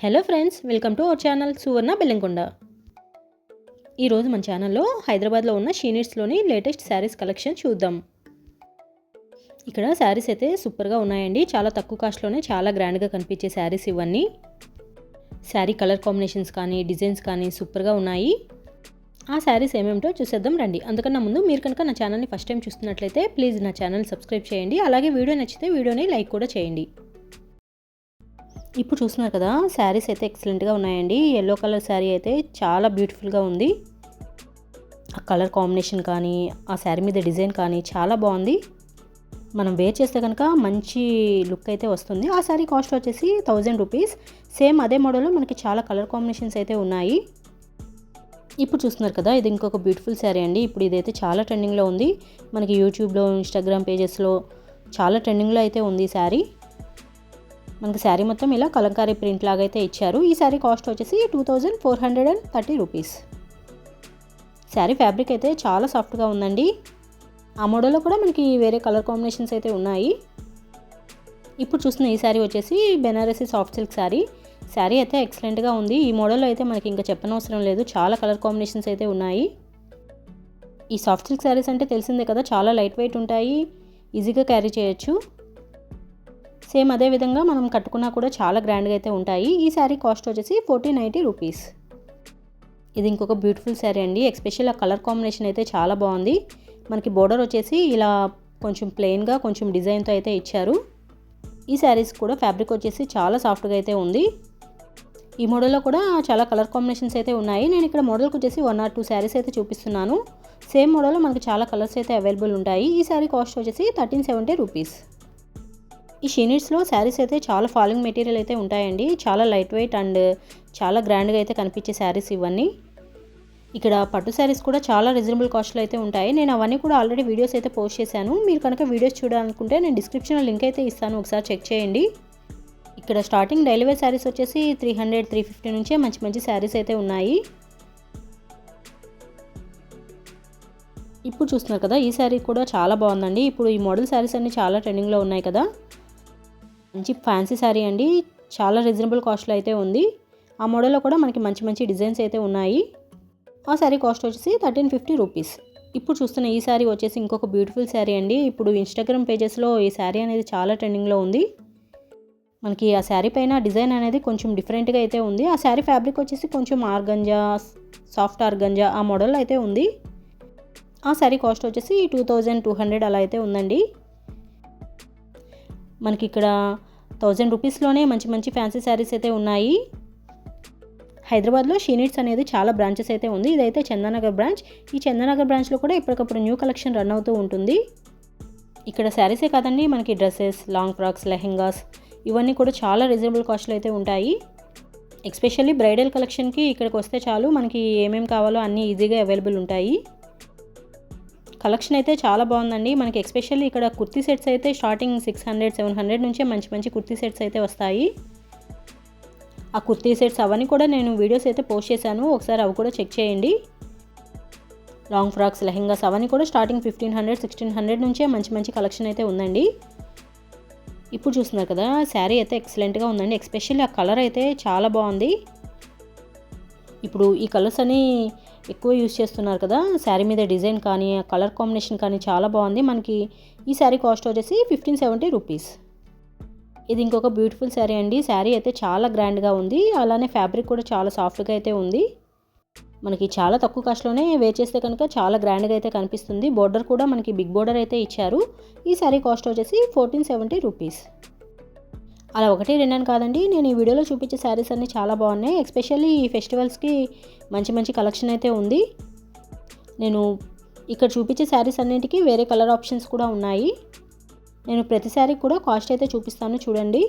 Hello friends, welcome to our channel Suvarna Bellamkonda. ఈరోజు మన ఛానల్లో హైదరాబాద్లో ఉన్న షీనిట్స్లోని లేటెస్ట్ శారీస్ కలెక్షన్ చూద్దాం. ఇక్కడ శారీస్ అయితే సూపర్గా ఉన్నాయండి. చాలా తక్కువ కాస్ట్లోనే చాలా గ్రాండ్గా కనిపించే శారీస్ ఇవన్నీ. శారీ కలర్ కాంబినేషన్స్ కానీ డిజైన్స్ కానీ సూపర్గా ఉన్నాయి. ఆ శారీస్ ఏమేమిటో చూసేద్దాం రండి. అందుకన్నా ముందు మీరు కనుక నా ఛానల్ని ఫస్ట్ టైం చూస్తున్నట్లయితే ప్లీజ్ నా ఛానల్ సబ్స్క్రైబ్ చేయండి. అలాగే వీడియో నచ్చితే వీడియోని లైక్ కూడా చేయండి. ఇప్పుడు చూస్తున్నారు కదా, శారీస్ అయితే ఎక్సలెంట్గా ఉన్నాయండి. ఎల్లో కలర్ శారీ అయితే చాలా బ్యూటిఫుల్గా ఉంది. ఆ కలర్ కాంబినేషన్ కానీ ఆ శారీ మీద డిజైన్ కానీ చాలా బాగుంది. మనం వేర్ చేస్తే కనుక మంచి లుక్ అయితే వస్తుంది. ఆ శారీ కాస్ట్ వచ్చేసి 1000 రూపీస్. సేమ్ అదే మోడల్లో మనకి చాలా కలర్ కాంబినేషన్స్ అయితే ఉన్నాయి. ఇప్పుడు చూస్తున్నారు కదా, ఇది ఇంకొక బ్యూటిఫుల్ శారీ అండి. ఇప్పుడు ఇదైతే చాలా ట్రెండింగ్లో ఉంది. మనకి యూట్యూబ్లో, ఇన్స్టాగ్రామ్ పేజెస్లో చాలా ట్రెండింగ్లో అయితే ఉంది ఈ శారీ. మనకి శారీ మొత్తం ఇలా కలంకారీ ప్రింట్ లాగా అయితే ఇచ్చారు. ఈ శారీ కాస్ట్ వచ్చేసి 2430 రూపీస్. శారీ ఫ్యాబ్రిక్ అయితే చాలా సాఫ్ట్గా ఉందండి. ఆ మోడల్లో కూడా మనకి వేరే కలర్ కాంబినేషన్స్ అయితే ఉన్నాయి. ఇప్పుడు చూస్తున్న ఈ శారీ వచ్చేసి బెనారసీ సాఫ్ట్ సిల్క్ శారీ. శారీ అయితే ఎక్సలెంట్గా ఉంది. ఈ మోడల్లో అయితే మనకి ఇంకా చెప్పనవసరం లేదు, చాలా కలర్ కాంబినేషన్స్ అయితే ఉన్నాయి. ఈ సాఫ్ట్ సిల్క్ శారీస్ అంటే తెలిసిందే కదా, చాలా లైట్ వెయిట్ ఉంటాయి, ఈజీగా క్యారీ చేయొచ్చు. సేమ్ అదే విధంగా మనం కట్టుకున్నా కూడా చాలా గ్రాండ్గా అయితే ఉంటాయి. ఈ శారీ కాస్ట్ వచ్చేసి 1490 రూపీస్. ఇది ఇంకొక బ్యూటిఫుల్ శారీ అండి. ఎస్పెషల్ ఆ కలర్ కాంబినేషన్ అయితే చాలా బాగుంది. మనకి బోర్డర్ వచ్చేసి ఇలా కొంచెం ప్లెయిన్గా కొంచెం డిజైన్తో అయితే ఇచ్చారు. ఈ శారీస్ కూడా ఫ్యాబ్రిక్ వచ్చేసి చాలా సాఫ్ట్గా అయితే ఉంది. ఈ మోడల్లో కూడా చాలా కలర్ కాంబినేషన్స్ అయితే ఉన్నాయి. నేను ఇక్కడ మోడల్కి వచ్చేసి 1 or 2 శారీస్ అయితే చూపిస్తున్నాను. సేమ్ మోడల్లో మనకి చాలా కలర్స్ అయితే అవైలబుల్ ఉంటాయి. ఈ శారీ కాస్ట్ వచ్చేసి 1370 రూపీస్. ఈ షీనిట్స్లో శారీస్ అయితే చాలా ఫాలింగ్ మెటీరియల్ అయితే ఉంటాయండి. చాలా లైట్ వెయిట్ అండ్ చాలా గ్రాండ్గా అయితే కనిపించే శారీస్ ఇవన్నీ. ఇక్కడ పట్టు శారీస్ కూడా చాలా రీజనబుల్ కాస్ట్లో అయితే ఉంటాయి. నేను అవన్నీ కూడా ఆల్రెడీ వీడియోస్ అయితే పోస్ట్ చేశాను. మీరు కనుక వీడియోస్ చూడాలనుకుంటే నేను డిస్క్రిప్షన్లో లింక్ అయితే ఇస్తాను, ఒకసారి చెక్ చేయండి. ఇక్కడ స్టార్టింగ్ డైలీ వేర్ శారీస్ వచ్చేసి 300-350 నుంచే మంచి మంచి శారీస్ అయితే ఉన్నాయి. ఇప్పుడు చూస్తున్నారు కదా, ఈ శారీ కూడా చాలా బాగుందండి. ఇప్పుడు ఈ మోడల్ శారీస్ అన్నీ చాలా ట్రెండింగ్లో ఉన్నాయి కదా. మంచి ఫ్యాన్సీ శారీ అండి, చాలా రీజనబుల్ కాస్ట్లో అయితే ఉంది. ఆ మోడల్లో కూడా మనకి మంచి మంచి డిజైన్స్ అయితే ఉన్నాయి. ఆ శారీ కాస్ట్ వచ్చేసి 1350 రూపీస్. ఇప్పుడు చూస్తున్న ఈ శారీ వచ్చేసి ఇంకొక బ్యూటిఫుల్ శారీ అండి. ఇప్పుడు ఇన్స్టాగ్రామ్ పేజెస్లో ఈ శారీ అనేది చాలా ట్రెండింగ్లో ఉంది. మనకి ఆ శారీ పైన డిజైన్ అనేది కొంచెం డిఫరెంట్గా అయితే ఉంది. ఆ శారీ ఫ్యాబ్రిక్ వచ్చేసి కొంచెం ఆర్గంజా, సాఫ్ట్ ఆర్గంజా ఆ మోడల్లో అయితే ఉంది. ఆ శారీ కాస్ట్ వచ్చేసి 2200 అలా అయితే ఉందండి. మనకి ఇక్కడ 1000 రూపీస్లోనే మంచి మంచి ఫ్యాన్సీ శారీస్ అయితే ఉన్నాయి. హైదరాబాద్లో షీనిట్స్ అనేది చాలా బ్రాంచెస్ అయితే ఉంది. ఇదైతే చందానగర్ బ్రాంచ్. ఈ చందానగర్ బ్రాంచ్లో కూడా ఇప్పటికప్పుడు న్యూ కలెక్షన్ రన్ అవుతూ ఉంటుంది. ఇక్కడ శారీసే కాదండి, మనకి డ్రెస్సెస్, లాంగ్ ఫ్రాక్స్, లెహెంగాస్ ఇవన్నీ కూడా చాలా రీజనబుల్ కాస్ట్లో అయితే ఉంటాయి. ఎస్పెషల్లీ బ్రైడల్ కలెక్షన్కి ఇక్కడికి వస్తే చాలు, మనకి ఏమేమి కావాలో అన్నీ ఈజీగా అవైలబుల్ ఉంటాయి. కలెక్షన్ అయితే చాలా బాగుందండి. మనకి ఎస్పెషల్లీ ఇక్కడ కుర్తీ సెట్స్ అయితే స్టార్టింగ్ 600-700 నుంచే మంచి మంచి కుర్తీ సెట్స్ అయితే వస్తాయి. ఆ కుర్తీ సెట్స్ అవన్నీ కూడా నేను వీడియోస్ అయితే పోస్ట్ చేశాను, ఒకసారి అవి కూడా చెక్ చేయండి. లాంగ్ ఫ్రాక్స్, లెహెంగాస్ అవన్నీ కూడా స్టార్టింగ్ 1500-1600 నుంచే మంచి మంచి కలెక్షన్ అయితే ఉందండి. ఇప్పుడు చూస్తున్నారు కదా, శారీ అయితే ఎక్సలెంట్గా ఉందండి. ఎస్పెషల్లీ ఆ కలర్ అయితే చాలా బాగుంది. ఇప్పుడు ఈ కలర్స్ అని ఎక్కువ యూజ్ చేస్తున్నారు కదా, శారీ మీద డిజైన్ కానీ ఆ కలర్ కాంబినేషన్ కానీ చాలా బాగుంది. మనకి ఈ శారీ కాస్ట్ వచ్చేసి 1570 రూపీస్. ఇది ఇంకొక బ్యూటిఫుల్ శారీ అండి. శారీ అయితే చాలా గ్రాండ్గా ఉంది. అలానే ఫ్యాబ్రిక్ కూడా చాలా సాఫ్ట్గా అయితే ఉంది. మనకి చాలా తక్కువ కాస్ట్లోనే వేర్ చేస్తే కనుక చాలా గ్రాండ్గా అయితే కనిపిస్తుంది. బోర్డర్ కూడా మనకి బిగ్ బోర్డర్ అయితే ఇచ్చారు. ఈ శారీ కాస్ట్ వచ్చేసి 1470 రూపీస్. అలా 1-2 అని కాదండి, నేను ఈ వీడియోలో చూపించే శారీస్ అన్నీ చాలా బాగున్నాయి. ఎస్పెషల్లీ ఈ ఫెస్టివల్స్కి మంచి మంచి కలెక్షన్ అయితే ఉంది. నేను ఇక్కడ చూపించే శారీస్ అన్నింటికి వేరే కలర్ ఆప్షన్స్ కూడా ఉన్నాయి. నేను ప్రతి శారీ కూడా కాస్ట్ అయితే చూపిస్తాను చూడండి.